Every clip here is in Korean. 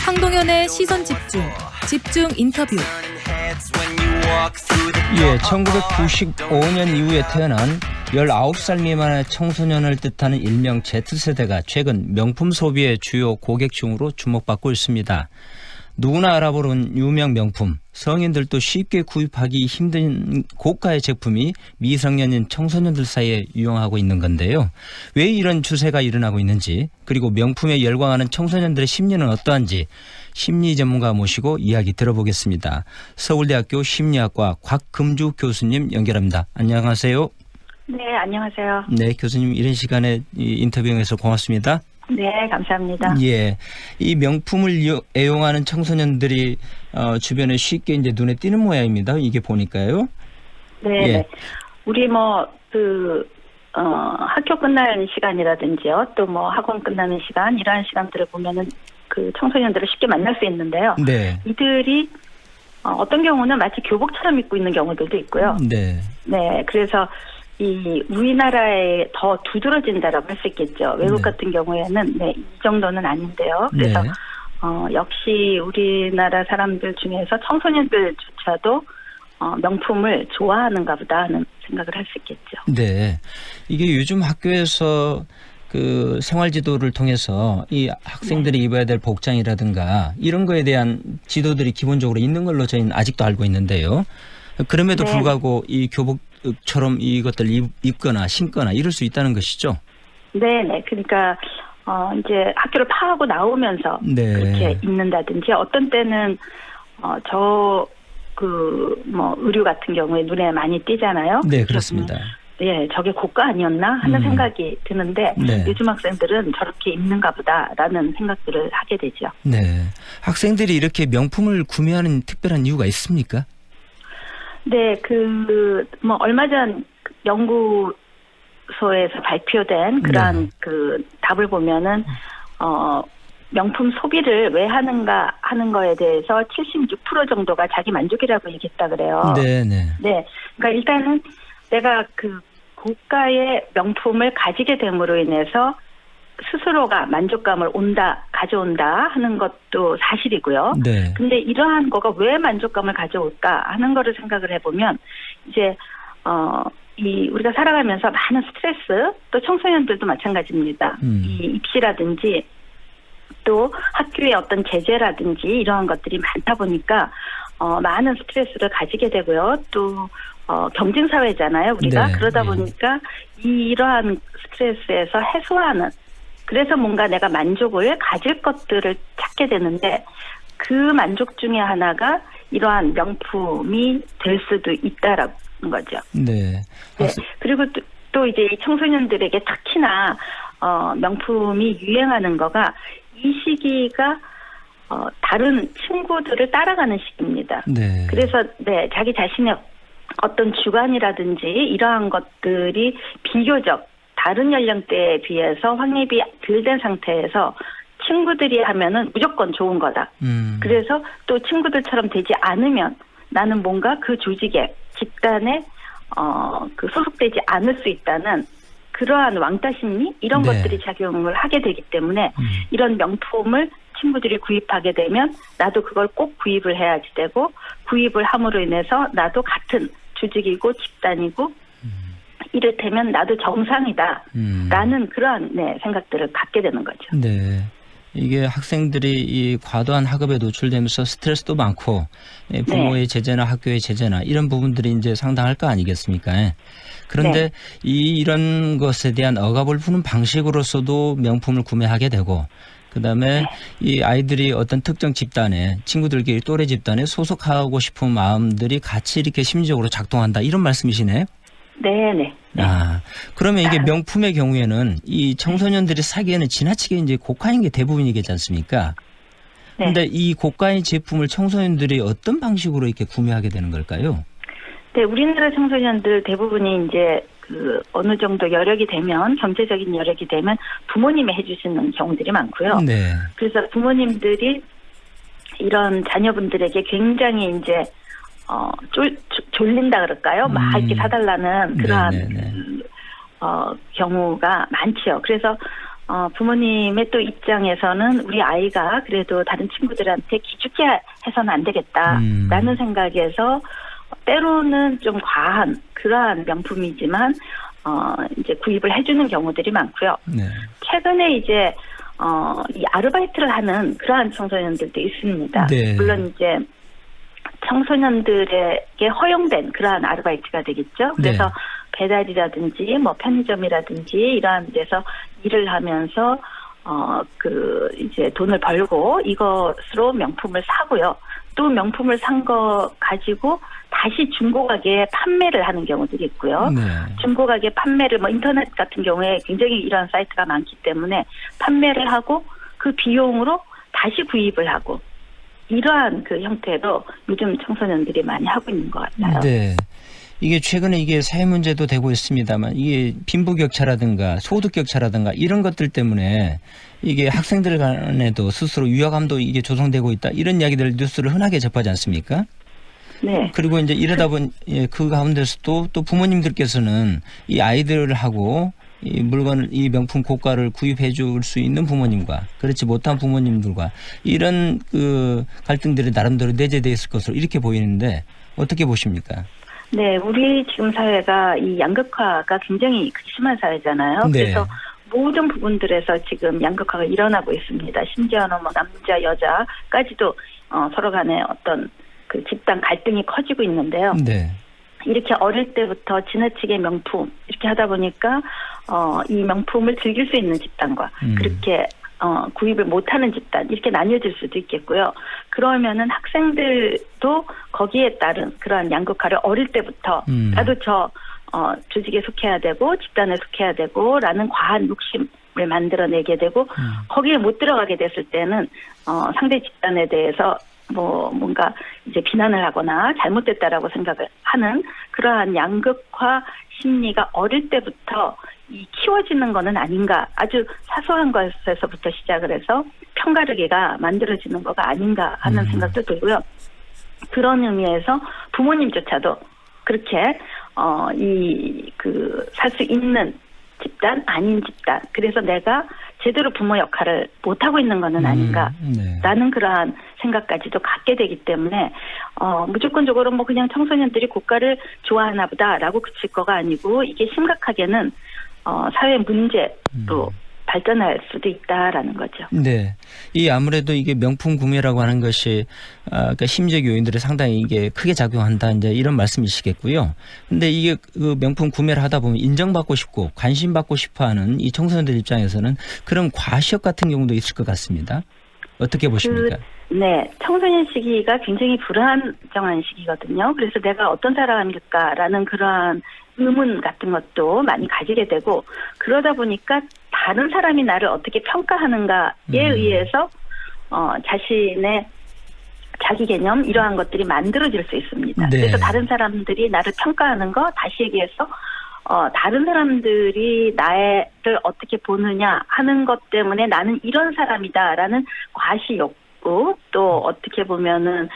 황동현의 시선 집중, 집중 인터뷰. 예, 1995년 이후에 태어난 19살 미만의 청소년을 뜻하는 일명 Z세대가 최근 명품 소비의 주요 고객층으로 주목받고 있습니다. 누구나 알아보는 유명 명품, 성인들도 쉽게 구입하기 힘든 고가의 제품이 미성년인 청소년들 사이에 유행하고 있는 건데요. 왜 이런 추세가 일어나고 있는지, 그리고 명품에 열광하는 청소년들의 심리는 어떠한지 심리 전문가 모시고 이야기 들어보겠습니다. 서울대학교 심리학과 곽금주 교수님 연결합니다. 안녕하세요. 네, 안녕하세요. 네, 교수님 이런 시간에 인터뷰해서 고맙습니다. 네, 감사합니다. 예, 이 명품을 애용하는 청소년들이 주변에 쉽게 이제 눈에 띄는 모양입니다. 이게 보니까요. 네, 예. 우리 학교 끝나는 시간이라든지요, 또 학원 끝나는 시간, 이러한 시간들을 보면은 그 청소년들을 쉽게 만날 수 있는데요. 네. 이들이 어떤 경우는 마치 교복처럼 입고 있는 경우들도 있고요. 네. 네, 그래서 이 우리나라에 더 두드러진다라고 할 수 있겠죠. 외국 네. 같은 경우에는 이 정도는 아닌데요. 그래서 네. 역시 우리나라 사람들 중에서 청소년들조차도 명품을 좋아하는가 보다 하는 생각을 할 수 있겠죠. 네. 이게 요즘 학교에서 그 생활지도를 통해서 이 학생들이 입어야 될 복장이라든가 이런 거에 대한 지도들이 기본적으로 있는 걸로 저희는 아직도 알고 있는데요. 그럼에도 네. 불구하고 이 교복처럼 이것들 입거나 신거나 이럴 수 있다는 것이죠. 네네. 그러니까 이제 학교를 파하고 나오면서 네. 그렇게 입는다든지 어떤 때는 의류 같은 경우에 눈에 많이 띄잖아요. 네, 그렇습니다. 예, 저게 고가 아니었나 하는 생각이 드는데 네. 요즘 학생들은 저렇게 입는가 보다라는 생각들을 하게 되죠. 네. 학생들이 이렇게 명품을 구매하는 특별한 이유가 있습니까? 네, 얼마 전 연구소에서 발표된 그러한 그 답을 보면은, 명품 소비를 왜 하는가 하는 거에 대해서 76% 정도가 자기 만족이라고 얘기했다 그래요. 네네. 네. 그러니까 일단은 내가 그 고가의 명품을 가지게 됨으로 인해서 스스로가 만족감을 가져온다 하는 것도 사실이고요. 네. 근데 이러한 거가 왜 만족감을 가져올까 하는 거를 생각을 해보면 이제 우리가 살아가면서 많은 스트레스, 또 청소년들도 마찬가지입니다. 이 입시라든지 또 학교의 어떤 제재라든지 이러한 것들이 많다 보니까 많은 스트레스를 가지게 되고요. 또 경쟁 사회잖아요, 우리가. 네. 그러다 네. 보니까 이러한 스트레스에서 해소하는, 그래서 뭔가 내가 만족을 가질 것들을 찾게 되는데 그 만족 중에 하나가 이러한 명품이 될 수도 있다라는 거죠. 네. 네. 그리고 또 이제 이 청소년들에게 특히나 명품이 유행하는 거가 이 시기가 다른 친구들을 따라가는 시기입니다. 네. 그래서 자기 자신의 어떤 주관이라든지 이러한 것들이 비교적 다른 연령대에 비해서 확립이 덜 된 상태에서 친구들이 하면은 무조건 좋은 거다. 그래서 또 친구들처럼 되지 않으면 나는 뭔가 그 조직에, 집단에 소속되지 않을 수 있다는 그러한 왕따 심리 이런 네. 것들이 작용을 하게 되기 때문에 이런 명품을 친구들이 구입하게 되면 나도 그걸 꼭 구입을 해야지 되고, 구입을 함으로 인해서 나도 같은 조직이고 집단이고 이를테면 나도 정상이다 라는 그러한 생각들을 갖게 되는 거죠. 네. 이게 학생들이 이 과도한 학업에 노출되면서 스트레스도 많고 부모의 제재나 학교의 제재나 이런 부분들이 이제 상당할 거 아니겠습니까? 그런데 이런 것에 대한 억압을 푸는 방식으로서도 명품을 구매하게 되고, 그다음에 이 아이들이 어떤 특정 집단에, 친구들끼리 또래 집단에 소속하고 싶은 마음들이 같이 이렇게 심리적으로 작동한다, 이런 말씀이시네요? 네네. 그러면 이게 명품의 경우에는 이 청소년들이 사기에는 지나치게 이제 고가인 게 대부분이겠지 않습니까? 네. 근데 이 고가인 제품을 청소년들이 어떤 방식으로 이렇게 구매하게 되는 걸까요? 네, 우리나라 청소년들 대부분이 이제 어느 정도 여력이 되면, 경제적인 여력이 되면 부모님이 해주시는 경우들이 많고요. 네. 그래서 부모님들이 이런 자녀분들에게 굉장히 이제 졸린다 그럴까요? 막 이렇게 사달라는 그러한 경우가 많지요. 그래서 부모님의 또 입장에서는 우리 아이가 그래도 다른 친구들한테 기죽게 해서는 안 되겠다라는 생각에서 때로는 좀 과한 그러한 명품이지만 이제 구입을 해주는 경우들이 많고요. 네. 최근에 이제 이 아르바이트를 하는 그러한 청소년들도 있습니다. 네. 물론 이제 청소년들에게 허용된 그러한 아르바이트가 되겠죠. 그래서 네. 배달이라든지 뭐 편의점이라든지 이러한 데서 일을 하면서 이제 돈을 벌고 이것으로 명품을 사고요. 또 명품을 산 거 가지고 다시 중고가게에 판매를 하는 경우들이 있고요. 네. 중고가게 판매를 뭐 인터넷 같은 경우에 굉장히 이런 사이트가 많기 때문에 판매를 하고 그 비용으로 다시 구입을 하고 이러한 그 형태로 요즘 청소년들이 많이 하고 있는 것 같아요. 네. 이게 최근에 이게 사회 문제도 되고 있습니다만 이게 빈부격차라든가 소득격차라든가 이런 것들 때문에 이게 학생들 간에도 스스로 위화감도 이게 조성되고 있다 이런 이야기들 뉴스를 흔하게 접하지 않습니까? 네. 그리고 이제 이러다 보니 그 가운데서도 또 부모님들께서는 이 아이들하고 이 물건을 이 명품 고가를 구입해 줄 수 있는 부모님과 그렇지 못한 부모님들과 이런 그 갈등들이 나름대로 내재되어 있을 것으로 이렇게 보이는데 어떻게 보십니까? 네, 우리 지금 사회가 이 양극화가 굉장히 심한 사회잖아요. 네. 그래서 모든 부분들에서 지금 양극화가 일어나고 있습니다. 심지어는 뭐 남자, 여자까지도 서로 간에 어떤 그 집단 갈등이 커지고 있는데요. 네. 이렇게 어릴 때부터 지나치게 명품 이렇게 하다 보니까 이 명품을 즐길 수 있는 집단과 그렇게 구입을 못하는 집단 이렇게 나뉘어질 수도 있겠고요. 그러면은 학생들도 거기에 따른 그러한 양극화를 어릴 때부터 나도 저 조직에 속해야 되고 집단에 속해야 되고라는 과한 욕심을 만들어내게 되고 거기에 못 들어가게 됐을 때는 상대 집단에 대해서 뭔가 이제 비난을 하거나 잘못됐다라고 생각을 하는 그러한 양극화 심리가 어릴 때부터 키워지는 거는 아닌가 아주 사소한 것에서부터 시작을 해서 편가르기가 만들어지는 거가 아닌가 하는 생각도 들고요. 그런 의미에서 부모님조차도 그렇게 살 수 있는 집단 아닌 집단 그래서 내가 제대로 부모 역할을 못하고 있는 거는 아닌가라는 그러한 생각까지도 갖게 되기 때문에 무조건적으로 뭐 그냥 청소년들이 고가를 좋아하나 보다라고 그칠 거가 아니고 이게 심각하게는 사회 문제로 발전할 수도 있다라는 거죠. 네. 이 아무래도 이게 명품 구매라고 하는 것이 그러니까 심리적 요인들이 상당히 이게 크게 작용한다 이제 이런 말씀이시겠고요. 근데 이게 그 명품 구매를 하다 보면 인정받고 싶고 관심 받고 싶어하는 이 청소년들 입장에서는 그런 과시욕 같은 경우도 있을 것 같습니다. 어떻게 보십니까? 네, 청소년 시기가 굉장히 불안정한 시기거든요. 그래서 내가 어떤 사람일까라는 그러한 의문 같은 것도 많이 가지게 되고 그러다 보니까 다른 사람이 나를 어떻게 평가하는가에 의해서 자신의 자기 개념 이러한 것들이 만들어질 수 있습니다. 네. 그래서 다른 사람들이 나를 평가하는 거 다시 얘기해서 다른 사람들이 나를 어떻게 보느냐 하는 것 때문에 나는 이런 사람이다라는 과시욕 또 어떻게 보면은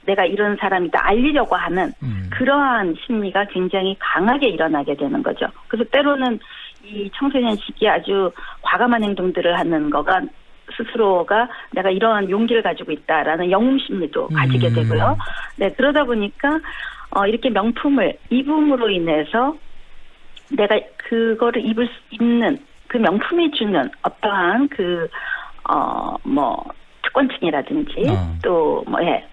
내가 이런 사람이다 알리려고 하는 그러한 심리가 굉장히 강하게 일어나게 되는 거죠. 그래서 때로는 이 청소년 시기에 아주 과감한 행동들을 하는 거가 스스로가 내가 이러한 용기를 가지고 있다라는 영웅 심리도 가지게 되고요. 네, 그러다 보니까 이렇게 명품을 입음으로 인해서 내가 그거를 입을 수 있는 그 명품이 주는 어떠한 특권층이라든지 또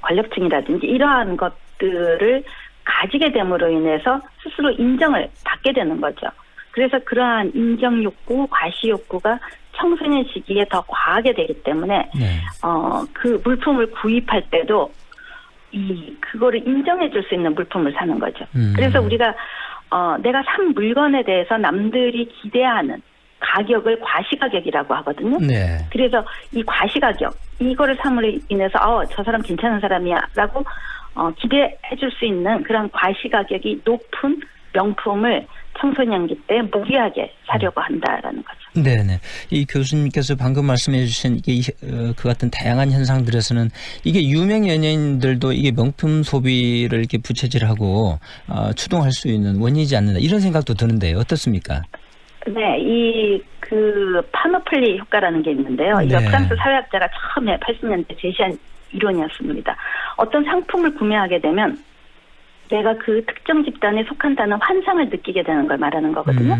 권력층이라든지 이러한 것들을 가지게 됨으로 인해서 스스로 인정을 받게 되는 거죠. 그래서 그러한 인정 욕구, 과시 욕구가 청소년 시기에 더 과하게 되기 때문에 그 물품을 구입할 때도 그거를 인정해 줄 수 있는 물품을 사는 거죠. 그래서 우리가 내가 산 물건에 대해서 남들이 기대하는 가격을 과시가격이라고 하거든요. 네. 그래서 이 과시가격 이거를 삼으로 인해서 저 사람 괜찮은 사람이야 라고 기대해 줄 수 있는 그런 과시가격이 높은 명품을 청소년기 때 무리하게 사려고 한다라는 거죠. 네네. 이 교수님께서 방금 말씀해 주신 이게 그 같은 다양한 현상들에서는 이게 유명 연예인들도 이게 명품 소비를 이렇게 부채질하고 추동할 수 있는 원인이지 않는다 이런 생각도 드는데요. 어떻습니까? 네, 파노플리 효과라는 게 있는데요. 이거 네. 프랑스 사회학자가 처음에 80년대 제시한 이론이었습니다. 어떤 상품을 구매하게 되면 내가 그 특정 집단에 속한다는 환상을 느끼게 되는 걸 말하는 거거든요.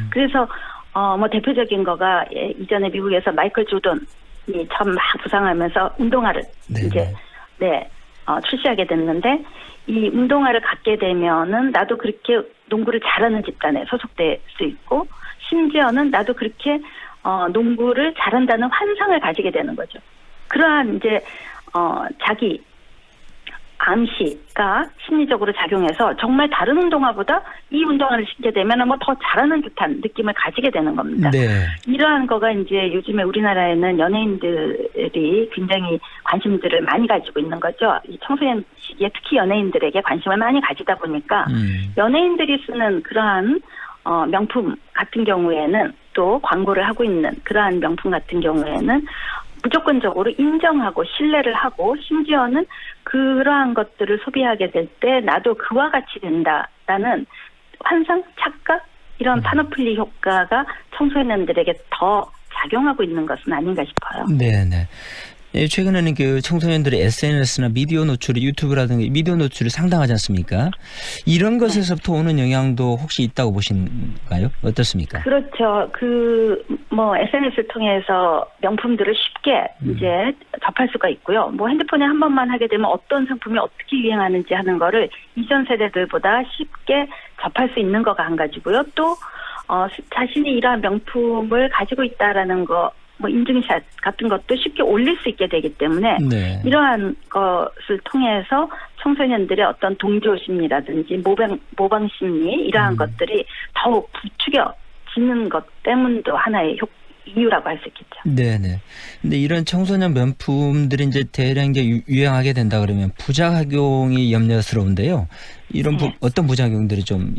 그래서 뭐 대표적인 거가 이전에 미국에서 마이클 조던이 처음 막 부상하면서 운동화를 네네. 이제 출시하게 됐는데 이 운동화를 갖게 되면은 나도 그렇게 농구를 잘하는 집단에 소속될 수 있고 심지어는 나도 그렇게 농구를 잘한다는 환상을 가지게 되는 거죠. 그러한 이제 자기 암시가 심리적으로 작용해서 정말 다른 운동화보다 이 운동화를 신게 되면 뭐 더 잘하는 듯한 느낌을 가지게 되는 겁니다. 네. 이러한 거가 이제 요즘에 우리나라에는 연예인들이 굉장히 관심들을 많이 가지고 있는 거죠. 이 청소년 시기에 특히 연예인들에게 관심을 많이 가지다 보니까 연예인들이 쓰는 그러한 명품 같은 경우에는 또 광고를 하고 있는 그러한 명품 같은 경우에는 무조건적으로 인정하고 신뢰를 하고 심지어는 그러한 것들을 소비하게 될 때 나도 그와 같이 된다라는 환상, 착각 이런 파노플리 효과가 청소년들에게 더 작용하고 있는 것은 아닌가 싶어요. 네네. 예, 최근에는 그 청소년들의 SNS나 미디어 노출이 유튜브라든가 미디어 노출이 상당하지 않습니까? 이런 것에서부터 오는 영향도 혹시 있다고 보신가요? 어떻습니까? 그렇죠. SNS를 통해서 명품들을 쉽게 이제 접할 수가 있고요. 뭐 핸드폰에 한 번만 하게 되면 어떤 상품이 어떻게 유행하는지 하는 거를 이전 세대들보다 쉽게 접할 수 있는 거가 한 가지고요. 또, 자신이 이러한 명품을 가지고 있다라는 거, 인증샷 같은 것도 쉽게 올릴 수 있게 되기 때문에 네. 이러한 것을 통해서 청소년들의 어떤 동조심리라든지 모방 심리 이러한 것들이 더욱 부추겨지는 것 때문도 하나의 이유라고 할 수 있겠죠. 네네. 근데 이런 청소년 명품들이 이제 대량 이제 유행하게 된다 그러면 부작용이 염려스러운데요. 이런 네. 어떤 부작용들이 좀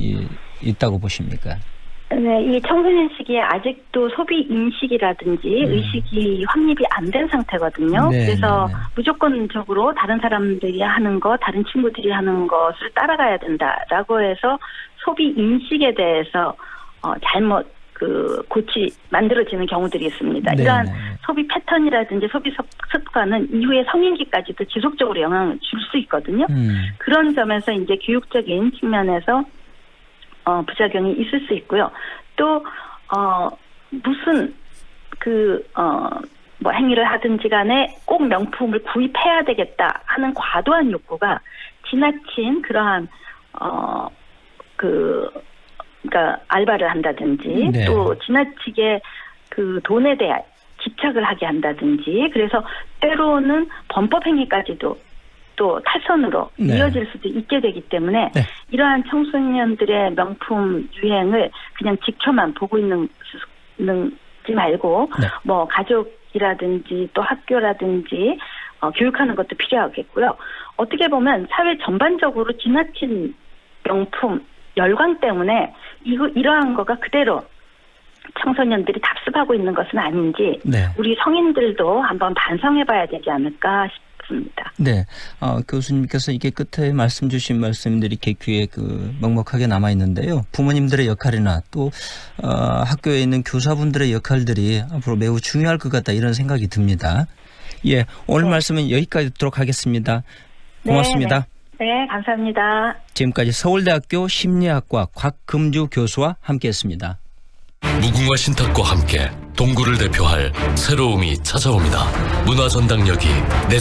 있다고 보십니까? 네, 이 청소년 시기에 아직도 소비 인식이라든지 의식이 확립이 안 된 상태거든요. 네, 그래서 네, 네. 무조건적으로 다른 사람들이 하는 거, 다른 친구들이 하는 것을 따라가야 된다라고 해서 소비 인식에 대해서 잘못 만들어지는 경우들이 있습니다. 네, 이러한 네. 소비 패턴이라든지 소비 습관은 이후에 성인기까지도 지속적으로 영향을 줄 수 있거든요. 그런 점에서 이제 교육적인 측면에서 부작용이 있을 수 있고요. 또 무슨 행위를 하든지 간에 꼭 명품을 구입해야 되겠다 하는 과도한 욕구가 지나친 그러한 그러니까 알바를 한다든지 네. 또 지나치게 그 돈에 대한 집착을 하게 한다든지 그래서 때로는 범법 행위까지도 또 탈선으로 네. 이어질 수도 있게 되기 때문에 네. 이러한 청소년들의 명품 유행을 그냥 지켜만 보고 있는지 말고 네. 뭐 가족이라든지 또 학교라든지 교육하는 것도 필요하겠고요. 어떻게 보면 사회 전반적으로 지나친 명품 열광 때문에 이러한 거가 그대로 청소년들이 답습하고 있는 것은 아닌지 네. 우리 성인들도 한번 반성해봐야 되지 않을까 싶습니다. 네. 교수님께서 이게 끝에 말씀 주신 말씀들이 이렇게 귀에 먹먹하게 남아 있는데요. 부모님들의 역할이나 또 학교에 있는 교사분들의 역할들이 앞으로 매우 중요할 것 같다 이런 생각이 듭니다. 예, 오늘 네. 말씀은 여기까지 듣도록 하겠습니다. 고맙습니다. 네, 감사합니다. 지금까지 서울대학교 심리학과 곽금주 교수와 함께했습니다. 무궁화 신탁과 함께 동구를 대표할 새로움이 찾아옵니다. 문화전당역이 내